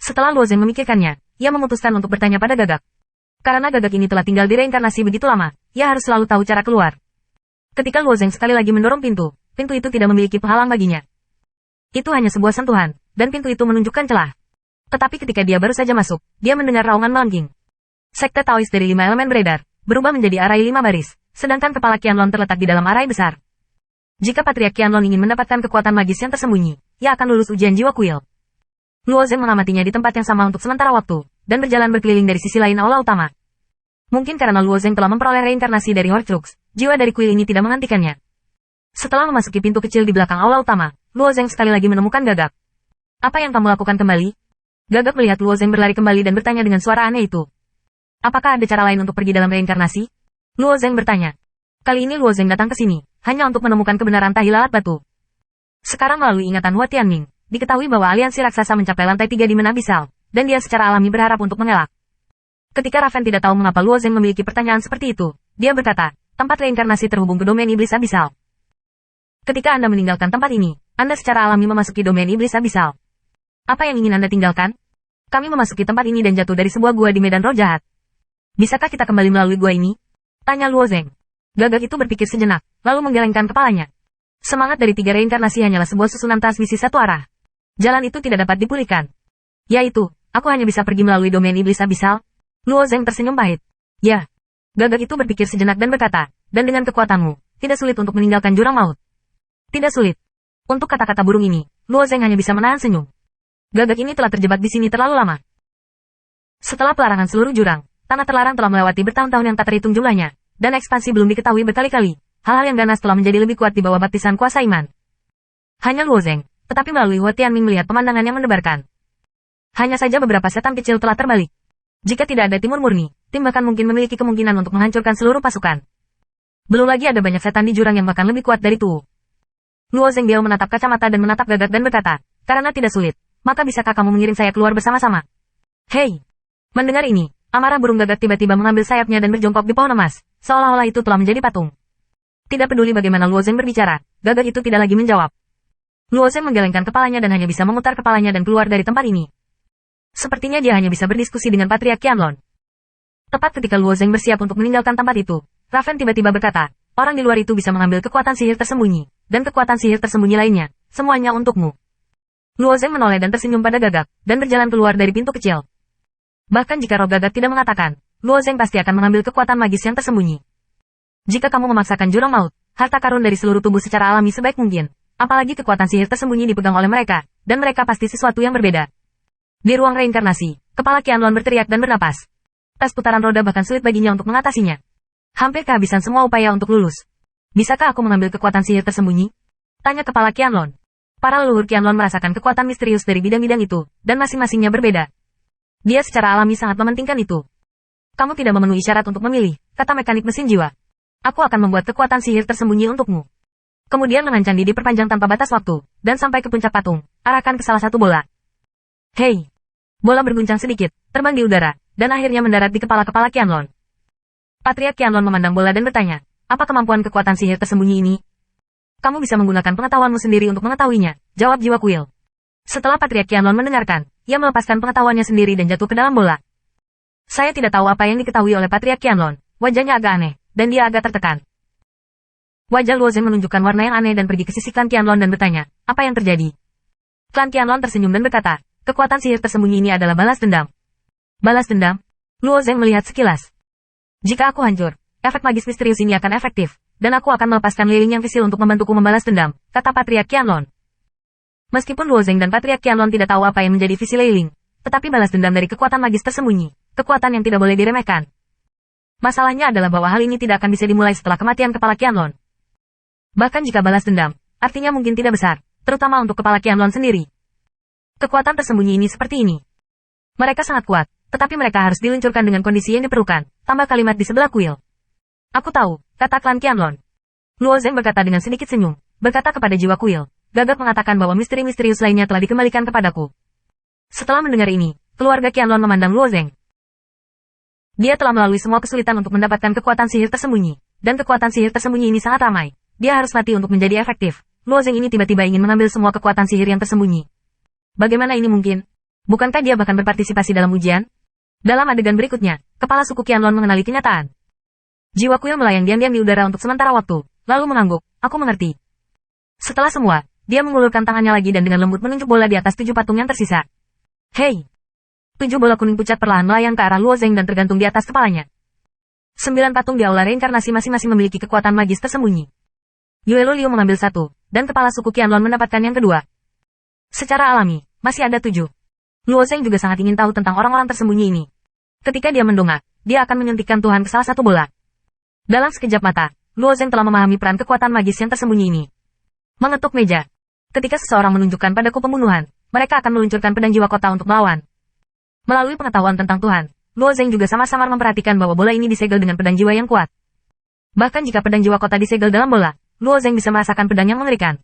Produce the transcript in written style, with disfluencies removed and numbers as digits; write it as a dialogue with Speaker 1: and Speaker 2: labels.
Speaker 1: Setelah Luo Zeng memikirkannya, ia memutuskan untuk bertanya pada Gagak. Karena Gagak ini telah tinggal di reinkarnasi begitu lama, ia harus selalu tahu cara keluar. Ketika Luo Zeng sekali lagi mendorong pintu, pintu itu tidak memiliki penghalang baginya. Itu hanya sebuah sentuhan, dan pintu itu menunjukkan celah. Tetapi ketika dia baru saja masuk, dia mendengar raungan melengking. Sekte Taois dari 5 elemen beredar, berubah menjadi arai 5 baris, sedangkan kepala Qianlong terletak di dalam arai besar. Jika Patriark Qianlong ingin mendapatkan kekuatan magis yang tersembunyi, ia akan lulus ujian jiwa kuil. Luo Zeng mengamatinya di tempat yang sama untuk sementara waktu, dan berjalan berkeliling dari sisi lain aula utama. Mungkin karena Luo Zeng telah memperoleh reinkarnasi dari Horcrux, jiwa dari kuil ini tidak menghentikannya. Setelah memasuki pintu kecil di belakang aula utama, Luo Zeng sekali lagi menemukan Gagak. Apa yang kamu lakukan kembali? Gagak melihat Luo Zeng berlari kembali dan bertanya dengan suara aneh itu. Apakah ada cara lain untuk pergi dalam reinkarnasi? Luo Zeng bertanya. Kali ini Luo Zeng datang ke sini, hanya untuk menemukan kebenaran tahi lalat batu. Sekarang melalui ingatan Hua Tianming, diketahui bahwa aliansi raksasa mencapai lantai 3 di Menabisal, dan dia secara alami berharap untuk mengelak. Ketika Raven tidak tahu mengapa Luo Zeng memiliki pertanyaan seperti itu, dia berkata, tempat reinkarnasi terhubung ke domain iblis abisal. Ketika Anda meninggalkan tempat ini, Anda secara alami memasuki domain iblis abisal. Apa yang ingin Anda tinggalkan? Kami memasuki tempat ini dan jatuh dari sebuah gua di medan roh jahat. Bisakah kita kembali melalui gua ini? Tanya Luo Zeng. Gagak itu berpikir sejenak, lalu menggelengkan kepalanya. Semangat dari 3 reinkarnasi hanyalah sebuah susunan transmisi satu arah. Jalan itu tidak dapat dipulihkan. Yaitu, aku hanya bisa pergi melalui domain iblis abisal. Luo Zeng tersenyum pahit. Ya. Gagak itu berpikir sejenak dan berkata, dan dengan kekuatanmu, tidak sulit untuk meninggalkan jurang maut. Tidak sulit. Untuk kata-kata burung ini, Luo Zeng hanya bisa menahan senyum. Gagak ini telah terjebak di sini terlalu lama. Setelah pelarangan seluruh jurang, tanah terlarang telah melewati bertahun-tahun yang tak terhitung jumlahnya, dan ekspansi belum diketahui berkali-kali. Hal-hal yang ganas telah menjadi lebih kuat di bawah baptisan kuasa iman. Hanya Luo Zeng, tetapi melalui Hua Tianming melihat pemandangan yang mendebarkan. Hanya saja beberapa setan kecil telah terbalik. Jika tidak ada timur murni, tim bahkan mungkin memiliki kemungkinan untuk menghancurkan seluruh pasukan. Belum lagi ada banyak setan di jurang yang bahkan lebih kuat dari Tu. Luo Zeng dia menatap kacamata dan menatap Gagak dan berkata, karena tidak sulit, maka bisakah kamu mengirim saya keluar bersama-sama? Hei! Mendengar ini, amarah burung Gagak tiba-tiba mengambil sayapnya dan berjongkok di pohon emas, seolah-olah itu telah menjadi patung. Tidak peduli bagaimana Luo Zeng berbicara, Gagak itu tidak lagi menjawab. Luo Zeng menggelengkan kepalanya dan hanya bisa memutar kepalanya dan keluar dari tempat ini. Sepertinya dia hanya bisa berdiskusi dengan Patriark Qianlong. Tepat ketika Luo Zeng bersiap untuk meninggalkan tempat itu, Raven tiba-tiba berkata, orang di luar itu bisa mengambil kekuatan sihir tersembunyi, dan kekuatan sihir tersembunyi lainnya, semuanya untukmu. Luo Zeng menoleh dan tersenyum pada Gagak, dan berjalan keluar dari pintu kecil. Bahkan jika roh Gagak tidak mengatakan, Luo Zeng pasti akan mengambil kekuatan magis yang tersembunyi. Jika kamu memaksakan jurang maut, harta karun dari seluruh tubuh secara alami sebaik mungkin, apalagi kekuatan sihir tersembunyi dipegang oleh mereka, dan mereka pasti sesuatu yang berbeda. Di ruang reinkarnasi, kepala Qianlong berteriak dan bernapas. Tes putaran roda bahkan sulit baginya untuk mengatasinya. Hampir kehabisan semua upaya untuk lulus. Bisakah aku mengambil kekuatan sihir tersembunyi? Tanya kepala Qianlong. Para leluhur Qianlong merasakan kekuatan misterius dari bidang-bidang itu, dan masing-masingnya berbeda. Dia secara alami sangat mementingkan itu. Kamu tidak memenuhi syarat untuk memilih, kata mekanik mesin jiwa. Aku akan membuat kekuatan sihir tersembunyi untukmu. Kemudian dengan candi diperpanjang tanpa batas waktu, dan sampai ke puncak patung, arahkan ke salah satu bola. Hei! Bola berguncang sedikit, terbang di udara, dan akhirnya mendarat di kepala-kepala Qianlong. Patriark Qianlong memandang bola dan bertanya, apa kemampuan kekuatan sihir tersembunyi ini? Kamu bisa menggunakan pengetahuanmu sendiri untuk mengetahuinya, jawab jiwa kuil. Setelah Patriark Qianlong mendengarkan, ia melepaskan pengetahuannya sendiri dan jatuh ke dalam bola. Saya tidak tahu apa yang diketahui oleh Patriark Qianlong, wajahnya agak aneh, dan dia agak tertekan. Wajah Luo Zeng menunjukkan warna yang aneh dan pergi ke sisi klan Qianlong dan bertanya, apa yang terjadi? Klan Qianlong tersenyum dan berkata, kekuatan sihir tersembunyi ini adalah balas dendam. Balas dendam? Luo Zeng melihat sekilas. Jika aku hancur, efek magis misterius ini akan efektif, dan aku akan melepaskan lilin yang visil untuk membantuku membalas dendam, kata Patriark Qianlong. Meskipun Luo Zeng dan Patriark Qianlong tidak tahu apa yang menjadi visi lilin, tetapi balas dendam dari kekuatan magis tersembunyi, kekuatan yang tidak boleh diremehkan. Masalahnya adalah bahwa hal ini tidak akan bisa dimulai setelah kematian kepala Qianlong. Bahkan jika balas dendam, artinya mungkin tidak besar, terutama untuk kepala Qianlong sendiri. Kekuatan tersembunyi ini seperti ini. Mereka sangat kuat, tetapi mereka harus diluncurkan dengan kondisi yang diperlukan, tambah kalimat di sebelah kuil. Aku tahu, kata klan Qianlong. Luo Zeng berkata dengan sedikit senyum, berkata kepada jiwa kuil, Gagak mengatakan bahwa misteri misterius lainnya telah dikembalikan kepadaku. Setelah mendengar ini, keluarga Qianlong memandang Luo Zeng. Dia telah melalui semua kesulitan untuk mendapatkan kekuatan sihir tersembunyi, dan kekuatan sihir tersembunyi ini sangat ramai. Dia harus mati untuk menjadi efektif. Luo Zeng ini tiba-tiba ingin mengambil semua kekuatan sihir yang tersembunyi. Bagaimana ini mungkin? Bukankah dia bahkan berpartisipasi dalam ujian? Dalam adegan berikutnya, kepala suku Qianlong mengenali kenyataan. Jiwa kuil melayang diam-diam di udara untuk sementara waktu, lalu mengangguk, aku mengerti. Setelah semua, dia mengulurkan tangannya lagi dan dengan lembut menunjuk bola di atas 7 patung yang tersisa. Hei! 7 bola kuning pucat perlahan melayang ke arah Luo Zeng dan tergantung di atas kepalanya. 9 patung di aula reinkarnasi masing-masing memiliki kekuatan magis tersembunyi. Yue Luliu mengambil satu, dan kepala suku Qianlong mendapatkan yang kedua. Secara alami, masih ada 7. Luo Zeng juga sangat ingin tahu tentang orang-orang tersembunyi ini. Ketika dia mendongak, dia akan menyuntikkan Tuhan ke salah satu bola. Dalam sekejap mata, Luo Zeng telah memahami peran kekuatan magis yang tersembunyi ini. Mengetuk meja. Ketika seseorang menunjukkan padaku pembunuhan, mereka akan meluncurkan pedang jiwa kota untuk melawan. Melalui pengetahuan tentang Tuhan, Luo Zeng juga sama-sama memperhatikan bahwa bola ini disegel dengan pedang jiwa yang kuat. Bahkan jika pedang jiwa kota disegel dalam bola, Luo Zeng bisa merasakan pedang yang mengerikan.